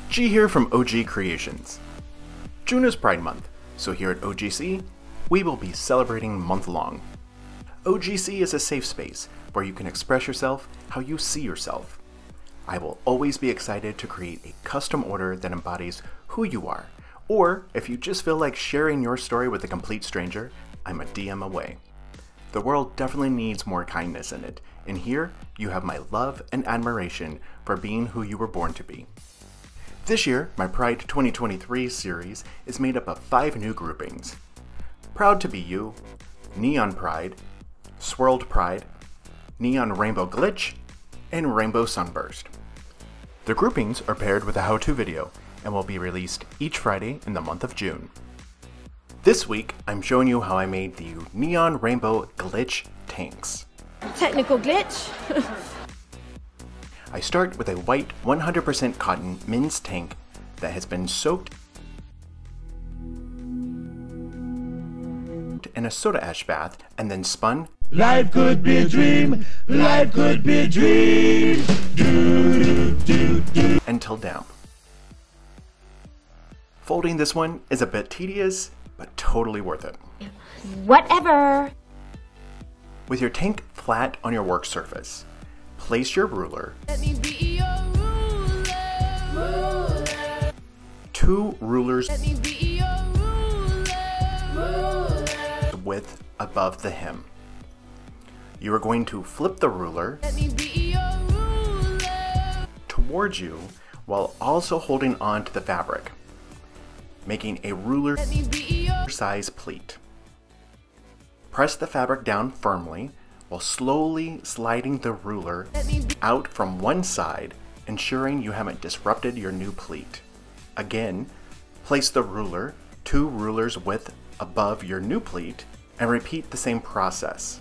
G here from OG Creations. June is Pride Month, so here at OGC, we will be celebrating month-long. OGC is a safe space where you can express yourself how you see yourself. I will always be excited to create a custom order that embodies who you are, or if you just feel like sharing your story with a complete stranger, I'm a DM away. The world definitely needs more kindness in it, and here you have my love and admiration for being who you were born to be. This year, my Pride 2023 series is made up of 5 new groupings: Proud to be You, Neon Pride, Swirled Pride, Neon Rainbow Glitch, and Rainbow Sunburst. The groupings are paired with a how-to video and will be released each Friday in the month of June. This week, I'm showing you how I made the Neon Rainbow Glitch tanks. Technical glitch. I start with a white 100% cotton men's tank that has been soaked in a soda ash bath and then spun. Life could be a dream, life could be a dream. Until damp. Folding this one is a bit tedious, but totally worth it. Whatever. With your tank flat on your work surface, place your ruler. Let me be your ruler. 2 rulers Let me be your ruler. width above the hem. You are going to flip the ruler Let me be your ruler. towards you while also holding on to the fabric, making a ruler Let me be your size pleat. Press the fabric down firmly while slowly sliding the ruler out from one side, ensuring you haven't disrupted your new pleat. Again, place the ruler 2 rulers width above your new pleat and repeat the same process.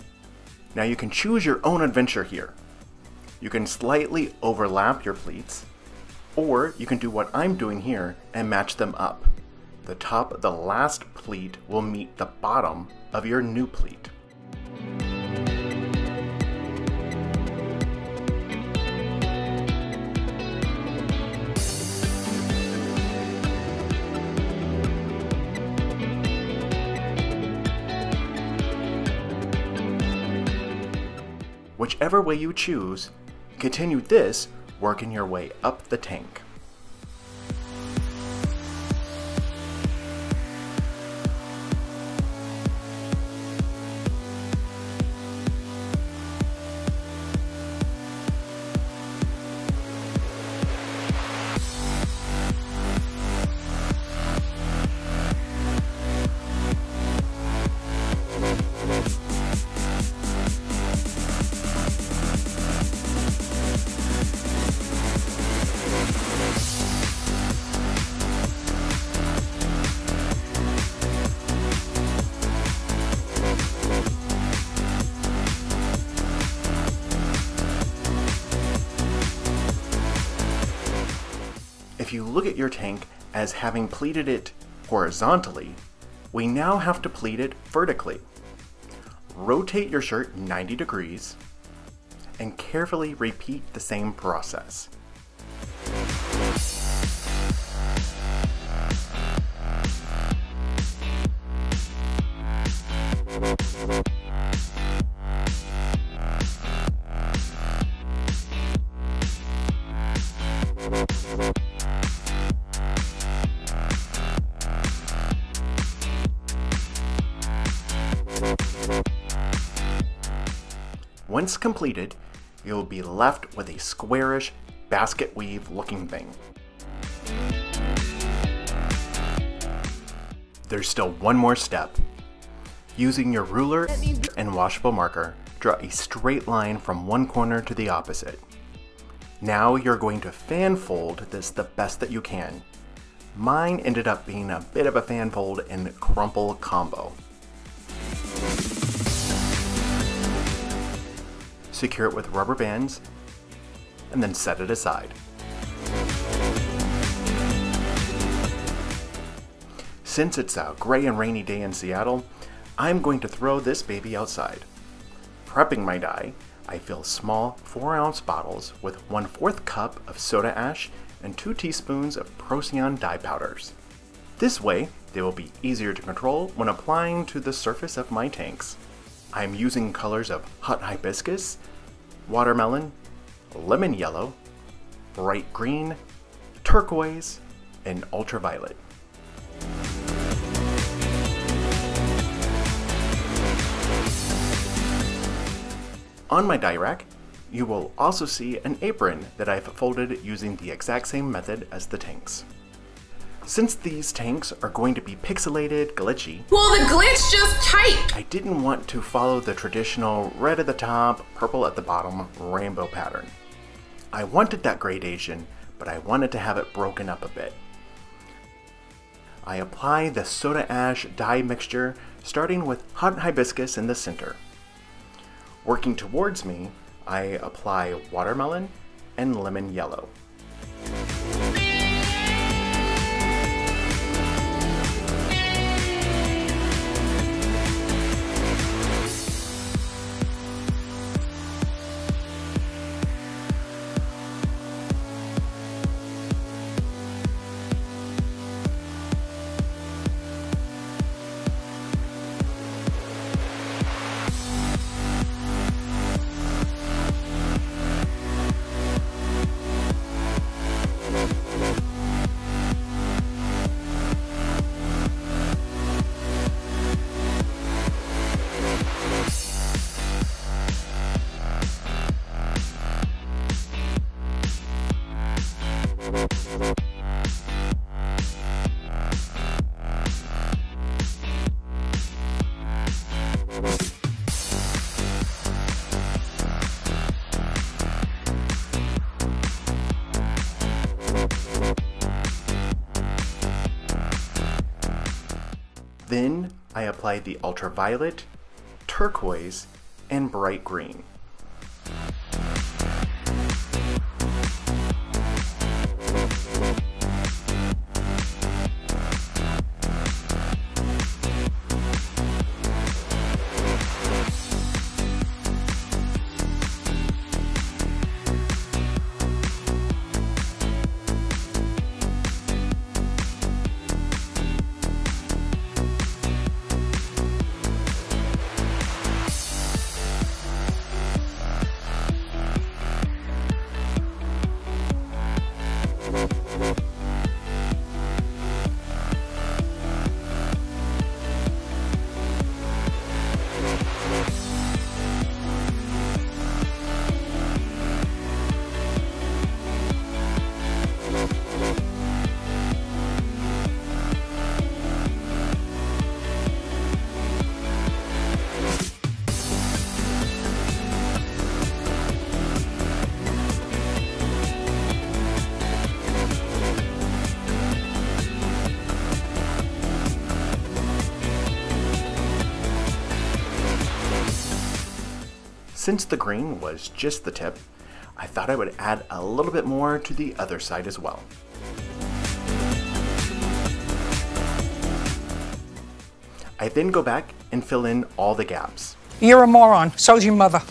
Now you can choose your own adventure here. You can slightly overlap your pleats, or you can do what I'm doing here and match them up. The top of the last pleat will meet the bottom of your new pleat. Whichever way you choose, continue this working your way up the tank. If you look at your tank as having pleated it horizontally, we now have to pleat it vertically. Rotate your shirt 90 degrees and carefully repeat the same process. Once completed, you will be left with a squarish basket weave looking thing. There's still one more step. Using your ruler and washable marker, draw a straight line from one corner to the opposite. Now you're going to fan fold this the best that you can. Mine ended up being a bit of a fan fold and crumple combo. Secure it with rubber bands, and then set it aside. Since it's a gray and rainy day in Seattle, I'm going to throw this baby outside. Prepping my dye, I fill small 4-ounce bottles with 1/4 cup of soda ash and 2 teaspoons of Procyon dye powders. This way, they will be easier to control when applying to the surface of my tanks. I'm using colors of hot hibiscus, watermelon, lemon yellow, bright green, turquoise, and ultraviolet. On my dye rack, you will also see an apron that I've folded using the exact same method as the tanks. Since these tanks are going to be pixelated, glitchy, Well, the glitch just typed. I didn't want to follow the traditional red at the top, purple at the bottom rainbow pattern. I wanted that gradation, but I wanted to have it broken up a bit. I apply the soda ash dye mixture, starting with hot hibiscus in the center. Working towards me, I apply watermelon and lemon yellow. Then I apply the ultraviolet, turquoise, and bright green. Since the green was just the tip, I thought I would add a little bit more to the other side as well. I then go back and fill in all the gaps. You're a moron. So's your mother.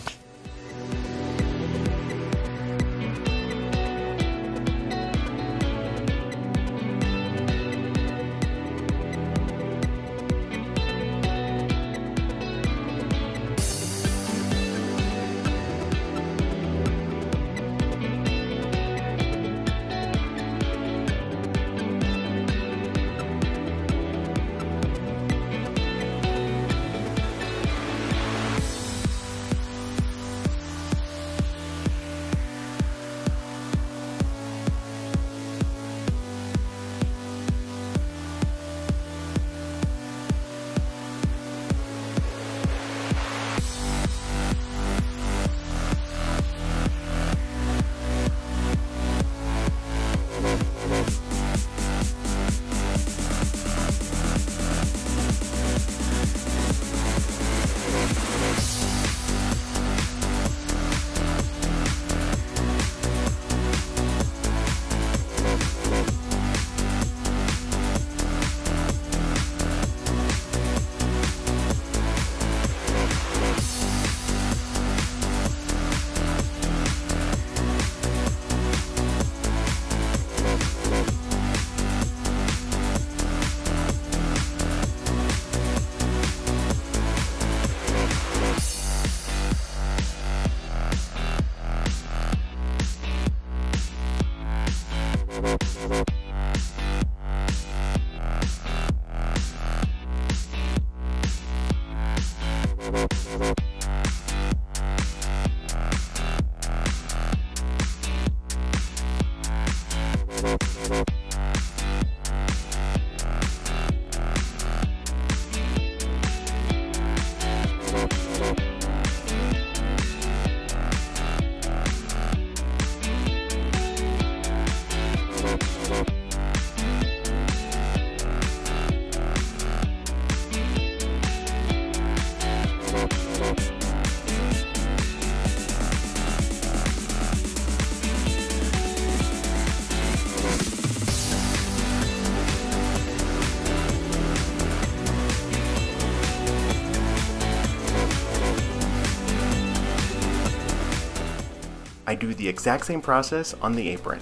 I do the exact same process on the apron.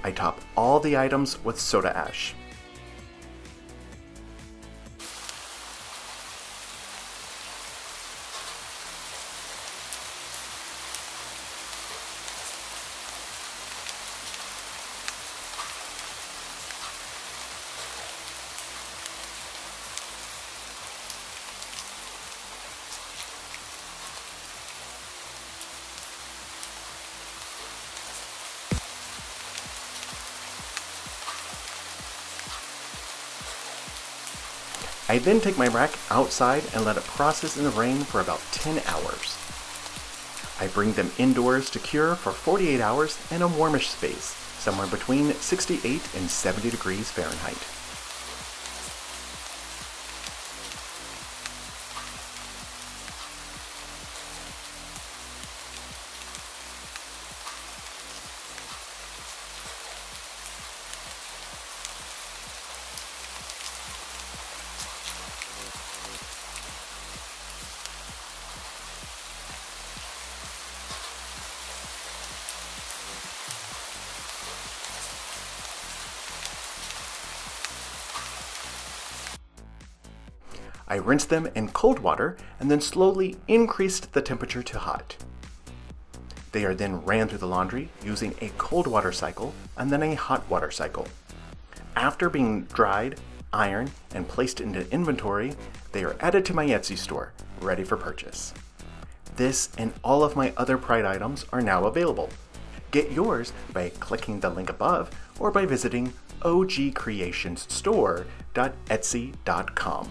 I top all the items with soda ash. I then take my rack outside and let it process in the rain for about 10 hours. I bring them indoors to cure for 48 hours in a warmish space, somewhere between 68 and 70 degrees Fahrenheit. I rinsed them in cold water and then slowly increased the temperature to hot. They are then ran through the laundry using a cold water cycle and then a hot water cycle. After being dried, ironed, and placed into inventory, they are added to my Etsy store, ready for purchase. This and all of my other Pride items are now available. Get yours by clicking the link above or by visiting ogcreationsstore.etsy.com.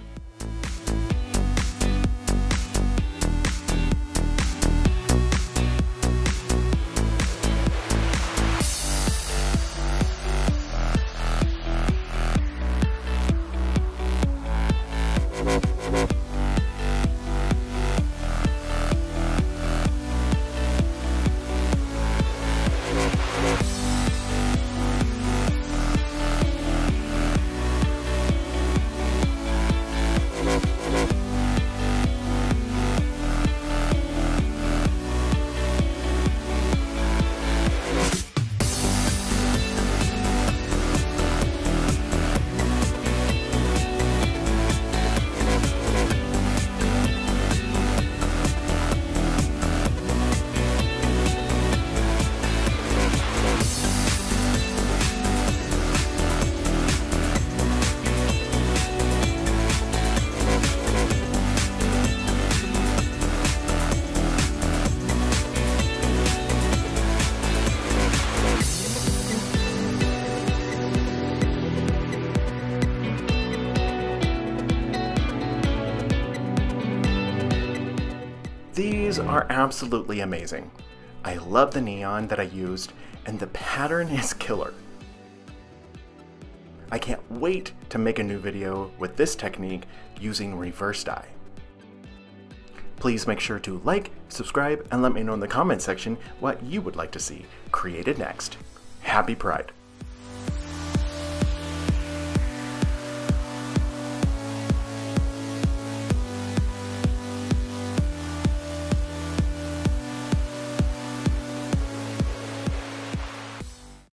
These are absolutely amazing. I love the neon that I used, and the pattern is killer. I can't wait to make a new video with this technique using reverse dye. Please make sure to like, subscribe, and let me know in the comment section what you would like to see created next. Happy Pride!